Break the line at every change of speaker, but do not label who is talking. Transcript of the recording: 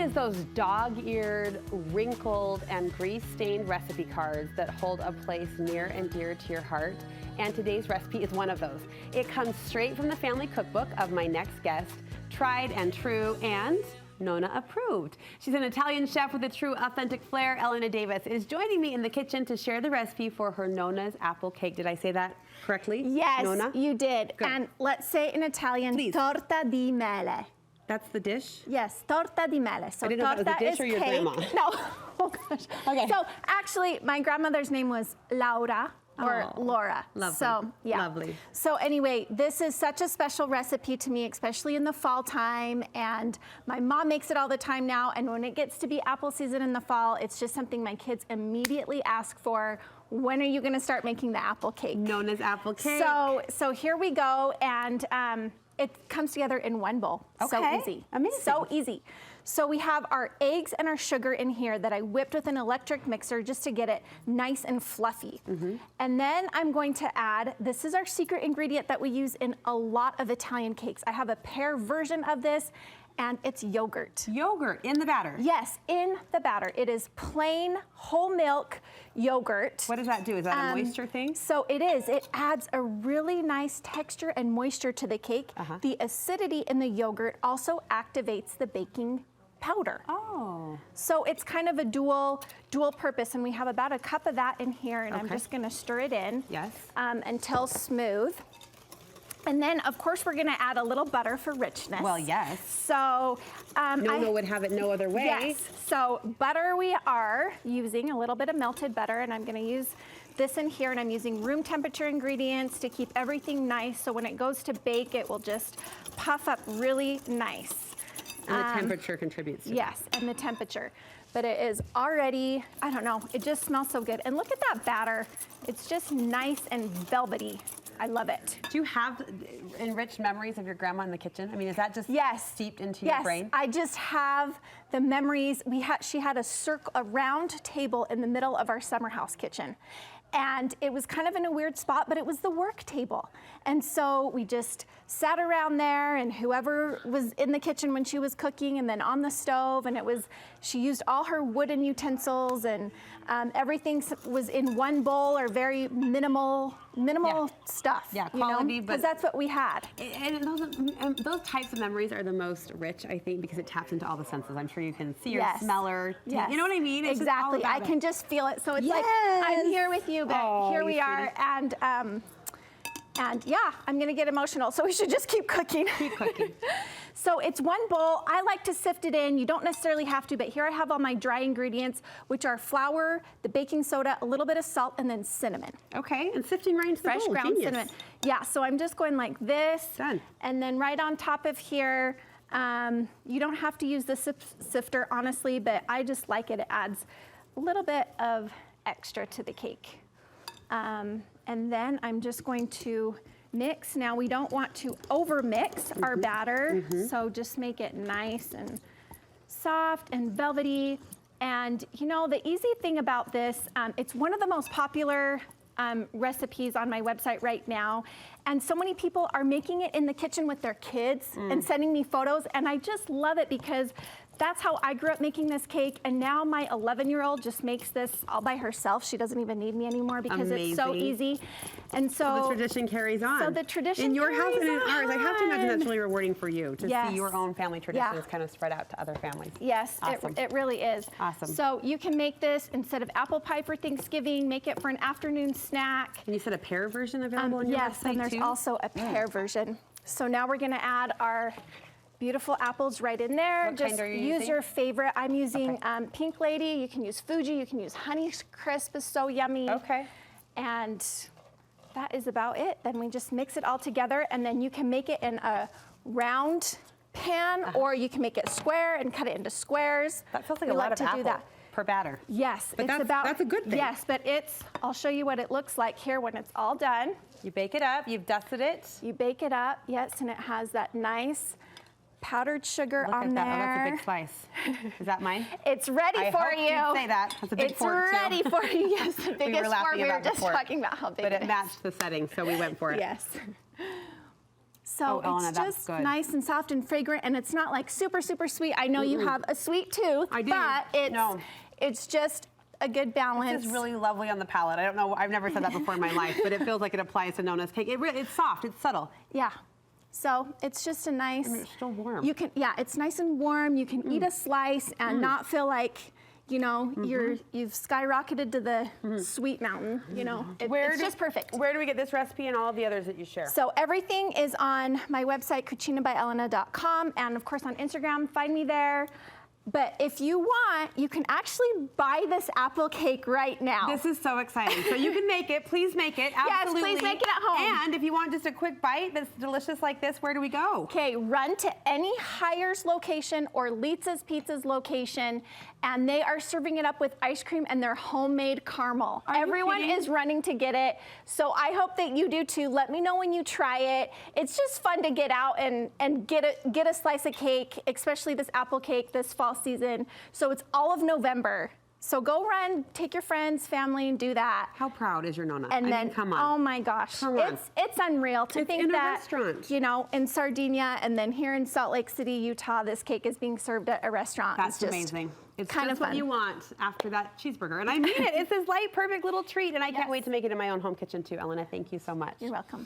is those dog-eared, wrinkled, and grease-stained recipe cards that hold a place near and dear to your heart. And today's recipe is one of those. It comes straight from the family cookbook of my next guest, tried and true and Nonna approved. She's an Italian chef with a true authentic flair. Elena Davis is joining me in the kitchen to share the recipe for her Nonna's apple cake. Did I say that correctly?
Yes,
Nonna?
you did.
Good.
And let's say in Italian,
Please.
torta di mele.
That's the dish?
Yes, torta di mele. So
I didn't know if
torta
that was a dish
is
or your
cake.
grandma.
No. Oh gosh.
Okay.
So actually, my grandmother's name was Laura. Or
Oh,
Laura.
lovely.
So, yeah.
Lovely.
So anyway, this is such a special recipe to me, especially in the fall time. And my mom makes it all the time now. And when it gets to be apple season in the fall, it's just something my kids immediately ask for. When are you going to start making the apple cake?
Nonna's apple cake.
So here we go. And it comes together in one bowl.
Okay.
So easy.
Amazing.
So easy. So we have our eggs and our sugar in here that I whipped with an electric mixer just to get it nice and fluffy. And then I'm going to add, this is our secret ingredient that we use in a lot of Italian cakes. I have a pear version of this, and it's yogurt.
Yogurt in the batter?
Yes, in the batter. It is plain whole milk yogurt.
What does that do? Is that a moisture thing?
So it is. It adds a really nice texture and moisture to the cake. The acidity in the yogurt also activates the baking powder.
Oh.
So it's kind of a dual purpose, and we have about a cup of that in here, and I'm just gonna stir it in until smooth. And then, of course, we're gonna add a little butter for richness.
Well, yes.
So
Nonna would have it no other way.
Yes. So butter, we are using a little bit of melted butter, and I'm gonna use this in here, and I'm using room temperature ingredients to keep everything nice, so when it goes to bake, it will just puff up really nice.
And the temperature contributes to
Yes, and the temperature. But it is already, I don't know, it just smells so good. And look at that batter. It's just nice and velvety. I love it.
Do you have enriched memories of your grandma in the kitchen? I mean, is that just steeped into your brain?
Yes, I just have the memories. She had a round table in the middle of our summer house kitchen. And it was kind of in a weird spot, but it was the work table. And so we just sat around there, and whoever was in the kitchen when she was cooking, and then on the stove, and she used all her wooden utensils, and everything was in one bowl, or very minimal stuff.
Yeah, quality,
because that's what we had.
And those types of memories are the most rich, I think, because it taps into all the senses. I'm sure you can see or smell or you know what I mean? It's
exactly. I can just feel it. So it's like, I'm here with you, but here we are. And yeah, I'm gonna get emotional, so we should just keep cooking.
Keep cooking.
So it's one bowl. I like to sift it in. You don't necessarily have to, but here I have all my dry ingredients, which are flour, the baking soda, a little bit of salt, and then cinnamon.
Okay, and sifting right into the bowl.
Fresh ground cinnamon. Yeah, so I'm just going like this.
Done.
And then right on top of here, you don't have to use the sifter, honestly, but I just like it. It adds a little bit of extra to the cake. And then I'm just going to mix. Now we don't want to over mix our batter, so just make it nice and soft and velvety. And you know, the easy thing about this, it's one of the most popular recipes on my website right now. And so many people are making it in the kitchen with their kids and sending me photos, and I just love it because that's how I grew up making this cake, and now my 11-year-old just makes this all by herself. She doesn't even need me anymore because it's so easy. And so
the tradition carries on.
So the tradition
in your
carries
house and in ours. I have to imagine that's
on.
really rewarding for you to see your own family traditions kind of spread out to other families.
Yes,
awesome.
it really is.
Awesome.
So you can make this instead of apple pie for Thanksgiving, make it for an afternoon snack.
And you said a pear version available in your
Yes,
website
and there's
too?
also a pear version. So now we're gonna add our beautiful apples right in there.
What
Just
kind are you
use
using?
your favorite. I'm using Pink Lady. You can use Fuji. You can use Honey Crisp. Is so yummy.
Okay.
And that is about it. Then we just mix it all together, and then you can make it in a round pan, or you can make it square and cut it into squares.
That feels like a lot of apple per batter.
Yes,
but that's a good thing.
Yes, but I'll show you what it looks like here when it's all done.
You bake it up. You've dusted it.
You bake it up, yes, and it has that nice powdered sugar
Look
on
at that.
there.
Oh, that's a big slice. Is that mine?
It's ready for you.
I hope you'd say that. That's a big fork, too.
It's ready for you. Yes, the biggest fork. We were just talking about how big
but
it
it matched the setting, so we went for it.
Yes. So
Elena,
it's
that's
just
good.
nice and soft and fragrant, and it's not like super, super sweet. I know you have a sweet tooth,
I do.
but it's just a good balance.
This is really lovely on the palate. I don't know, I've never said that before in my life, but it feels like it applies to Nonna's cake. It's soft, it's subtle.
Yeah. So it's just a nice.
And it's still warm.
You can, yeah, it's nice and warm. You can eat a slice and not feel like, you know, you've skyrocketed to the sweet mountain. You know, it's just perfect.
Where do we get this recipe and all of the others that you share?
So everything is on my website, cucinabyelena.com, and of course on Instagram. Find me there. But if you want, you can actually buy this apple cake right now.
This is so exciting. So you can make it. Please make it. Absolutely.
Yes, please make it at home.
And if you want just a quick bite that's delicious like this, where do we go?
Okay, run to any Hires location or Lisa's Pizza's location, and they are serving it up with ice cream and their homemade caramel. Everyone is running to get it. So I hope that you do too. Let me know when you try it. It's just fun to get out and get a slice of cake, especially this apple cake this fall season. So it's all of November. So go run, take your friends, family, and do that.
How proud is your Nonna?
And then,
come on.
oh my gosh, it's unreal to think
in a
that,
restaurant.
you know, in Sardinia and then here in Salt Lake City, Utah, this cake is being served at a restaurant.
That's
it's just
amazing. It's
kind
just
of
what you want after that cheeseburger. And I mean it. It's this light, perfect little treat, and I can't wait to make it in my own home kitchen too. Elena, thank you so much.
You're welcome.